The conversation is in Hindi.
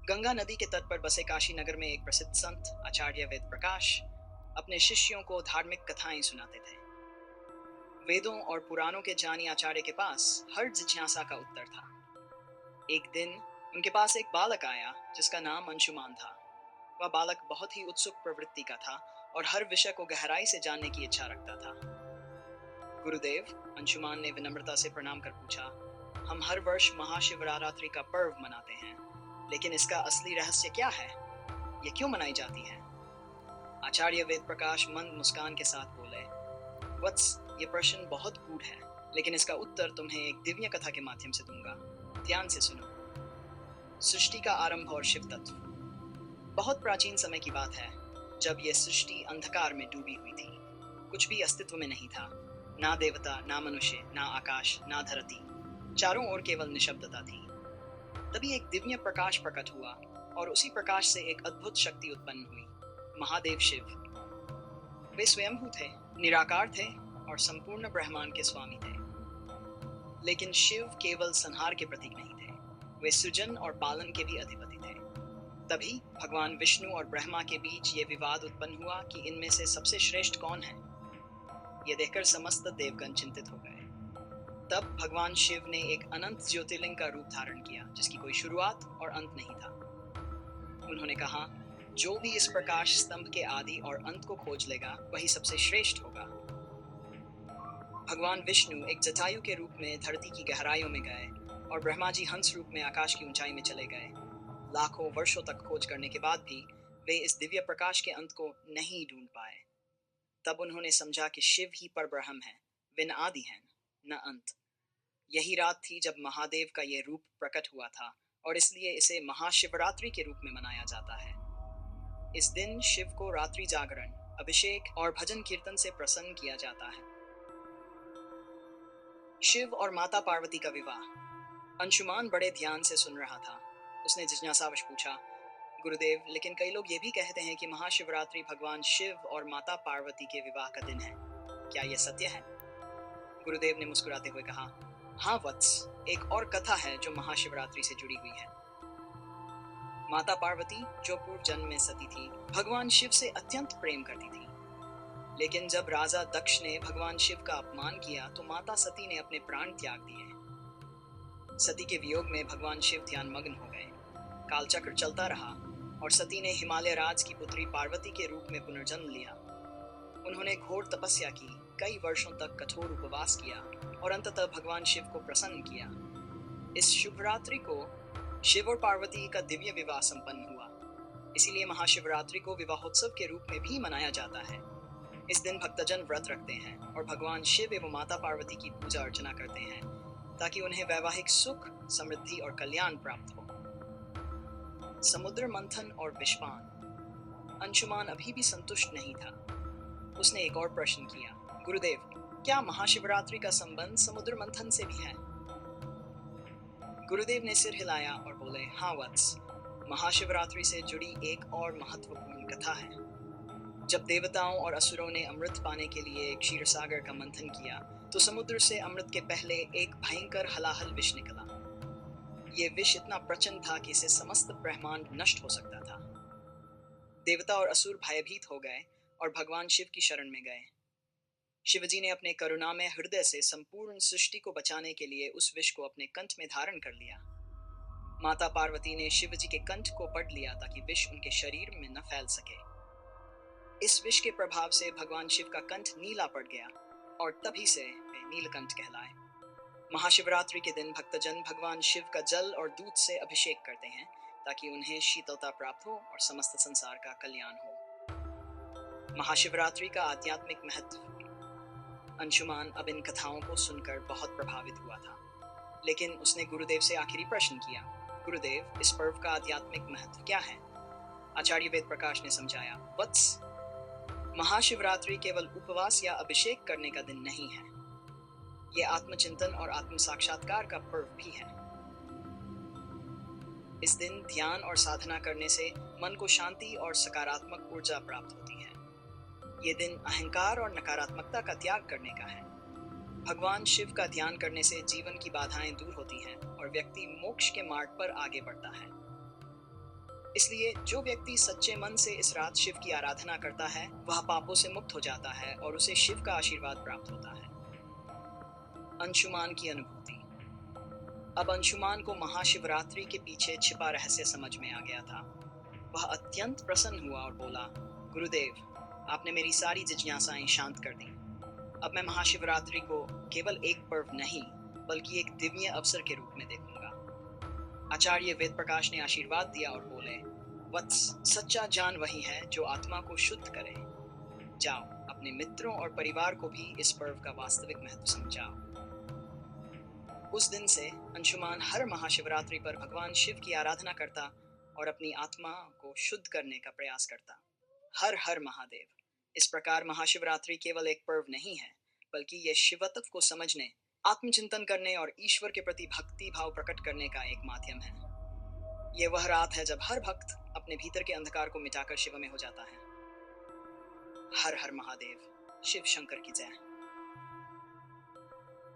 गंगा नदी के तट पर बसे काशी नगर में एक प्रसिद्ध संत आचार्य वेद प्रकाश अपने शिष्यों को धार्मिक कथाएं सुनाते थे। वेदों और पुराणों के ज्ञानी आचार्य के पास हर जिज्ञासा का उत्तर था। एक दिन उनके पास एक बालक आया जिसका नाम अंशुमान था। वह बालक बहुत ही उत्सुक प्रवृत्ति का था और हर विषय को गहराई से जानने की इच्छा रखता था। गुरुदेव, अंशुमान ने विनम्रता से प्रणाम कर पूछा, हम हर वर्ष महाशिवरात्रि का पर्व मनाते हैं, लेकिन इसका असली रहस्य क्या है? ये क्यों मनाई जाती है? आचार्य वेद प्रकाश मंद मुस्कान के साथ बोले, वत्स, ये प्रश्न बहुत गूढ़ है, लेकिन इसका उत्तर तुम्हें एक दिव्य कथा के माध्यम से दूंगा। ध्यान से सुनो। सृष्टि का आरंभ और शिव तत्व। बहुत प्राचीन समय की बात है, जब यह सृष्टि अंधकार में डूबी हुई थी। कुछ भी अस्तित्व में नहीं था, ना देवता, ना मनुष्य, ना आकाश, ना धरती। चारों ओर केवल निशब्दता थी। तभी एक दिव्य प्रकाश प्रकट हुआ और उसी प्रकाश से एक अद्भुत शक्ति उत्पन्न हुई, महादेव शिव। वे स्वयंभू थे, निराकार थे और संपूर्ण ब्रह्मांड के स्वामी थे। लेकिन शिव केवल संहार के प्रतीक नहीं थे, वे सृजन और पालन के भी अधिपति थे। तभी भगवान विष्णु और ब्रह्मा के बीच ये विवाद उत्पन्न हुआ कि इनमें से सबसे श्रेष्ठ कौन है। ये देखकर समस्त देवगण चिंतित हो गए। तब भगवान शिव ने एक अनंत ज्योतिर्लिंग का रूप धारण किया, जिसकी कोई शुरुआत और अंत नहीं था। उन्होंने कहा, जो भी इस प्रकाश स्तंभ के आदि और अंत को खोज लेगा, वही सबसे श्रेष्ठ होगा। भगवान विष्णु एक जटायु के रूप में धरती की गहराइयों में गए और ब्रह्मा जी हंस रूप में आकाश की ऊंचाई में चले गए। लाखों वर्षों तक खोज करने के बाद भी वे इस दिव्य प्रकाश के अंत को नहीं ढूंढ पाए। तब उन्होंने समझा कि शिव ही परब्रह्म है, वे न आदि हैं न अंत। यही रात थी जब महादेव का ये रूप प्रकट हुआ था और इसलिए इसे महाशिवरात्रि के रूप में मनाया जाता है। इस दिन शिव को रात्रि जागरण, अभिषेक और भजन कीर्तन से प्रसन्न किया जाता है। शिव और माता पार्वती का विवाह। अंशुमान बड़े ध्यान से सुन रहा था। उसने जिज्ञासावश पूछा, गुरुदेव, लेकिन कई लोग ये भी कहते हैं कि महाशिवरात्रि भगवान शिव और माता पार्वती के विवाह का दिन है। क्या यह सत्य है? गुरुदेव ने मुस्कुराते हुए कहा, हाँ वत्स, एक और कथा है जो महाशिवरात्रि से जुड़ी हुई है। माता पार्वती, जो पूर्व जन्म में सती थी, भगवान शिव से अत्यंत प्रेम करती थी। लेकिन जब राजा दक्ष ने भगवान शिव का अपमान किया तो माता सती ने अपने प्राण त्याग दिए। सती के वियोग में भगवान शिव ध्यानमग्न हो गए। कालचक्र चलता रहा और सती ने हिमालय राज की पुत्री पार्वती के रूप में पुनर्जन्म लिया। उन्होंने घोर तपस्या की, कई वर्षों तक कठोर उपवास किया और अंततः भगवान शिव को प्रसन्न किया। इस शुभ रात्रि को शिव और पार्वती का दिव्य विवाह संपन्न हुआ। इसीलिए महाशिवरात्रि को विवाहोत्सव के रूप में भी मनाया जाता है। इस दिन भक्तजन व्रत रखते हैं और भगवान शिव एवं माता पार्वती की पूजा अर्चना करते हैं, ताकि उन्हें वैवाहिक सुख, समृद्धि और कल्याण प्राप्त हो। समुद्र मंथन और विषपान। अंशुमान अभी भी संतुष्ट नहीं था। उसने एक और प्रश्न किया, गुरुदेव, क्या महाशिवरात्रि का संबंध समुद्र मंथन से भी है? गुरुदेव ने सिर हिलाया और बोले, हाँ वत्स, महाशिवरात्रि से जुड़ी एक और महत्वपूर्ण कथा है। जब देवताओं और असुरों ने अमृत पाने के लिए क्षीरसागर का मंथन किया, तो समुद्र से अमृत के पहले एक भयंकर हलाहल विष निकला। ये विष इतना प्रचंड था कि इसे समस्त ब्रह्मांड नष्ट हो सकता था। देवता और असुर भयभीत हो गए और भगवान शिव की शरण में गए। शिवजी ने अपने करुणामय हृदय से संपूर्ण सृष्टि को बचाने के लिए उस विष को अपने कंठ में धारण कर लिया। माता पार्वती ने शिवजी के कंठ को पढ़ लिया ताकि विष उनके शरीर में न फैल सके। इस विष के प्रभाव से भगवान शिव का कंठ नीला पड़ गया और तभी से वे नीलकंठ कहलाए। महाशिवरात्रि के दिन भक्तजन भगवान शिव का जल और दूध से अभिषेक करते हैं, ताकि उन्हें शीतलता प्राप्त हो और समस्त संसार का कल्याण हो। महाशिवरात्रि का आध्यात्मिक महत्व। अंशुमान अब इन कथाओं को सुनकर बहुत प्रभावित हुआ था, लेकिन उसने गुरुदेव से आखिरी प्रश्न किया, गुरुदेव, इस पर्व का आध्यात्मिक महत्व क्या है? आचार्य वेद प्रकाश ने समझाया, वत्स, महाशिवरात्रि केवल उपवास या अभिषेक करने का दिन नहीं है। ये आत्मचिंतन और आत्म साक्षात्कार का पर्व भी है। इस दिन ध्यान और साधना करने से मन को शांति और सकारात्मक ऊर्जा प्राप्त होती है। ये दिन अहंकार और नकारात्मकता का त्याग करने का है। भगवान शिव का ध्यान करने से जीवन की बाधाएं दूर होती हैं और व्यक्ति मोक्ष के मार्ग पर आगे बढ़ता है। इसलिए जो व्यक्ति सच्चे मन से इस रात शिव की आराधना करता है वह पापों से मुक्त हो जाता है और उसे शिव का आशीर्वाद प्राप्त होता है। अंशुमान की अनुभूति। अब अंशुमान को महाशिवरात्रि के पीछे छिपा रहस्य समझ में आ गया था। वह अत्यंत प्रसन्न हुआ और बोला, गुरुदेव, आपने मेरी सारी जिज्ञासाएं शांत कर दी। अब मैं महाशिवरात्रि को केवल एक पर्व नहीं बल्कि एक दिव्य अवसर के रूप में देखूंगा। आचार्य वेद प्रकाश ने आशीर्वाद दिया और बोले, वत्स, सच्चा ज्ञान वही है जो आत्मा को शुद्ध करे। जाओ, अपने मित्रों और परिवार को भी इस पर्व का वास्तविक महत्व समझाओ। उस दिन से अंशुमान हर महाशिवरात्रि पर भगवान शिव की आराधना करता और अपनी आत्मा को शुद्ध करने का प्रयास करता। हर हर महादेव। इस प्रकार महाशिवरात्रि केवल एक पर्व नहीं है बल्कि यह शिवत्व को समझने, आत्मचिंतन करने और ईश्वर के प्रति भक्ति भाव प्रकट करने का एक माध्यम है। यह वह रात है जब हर भक्त अपने भीतर के अंधकार को मिटाकर शिव में हो जाता है। हर हर महादेव। शिव शंकर की जय।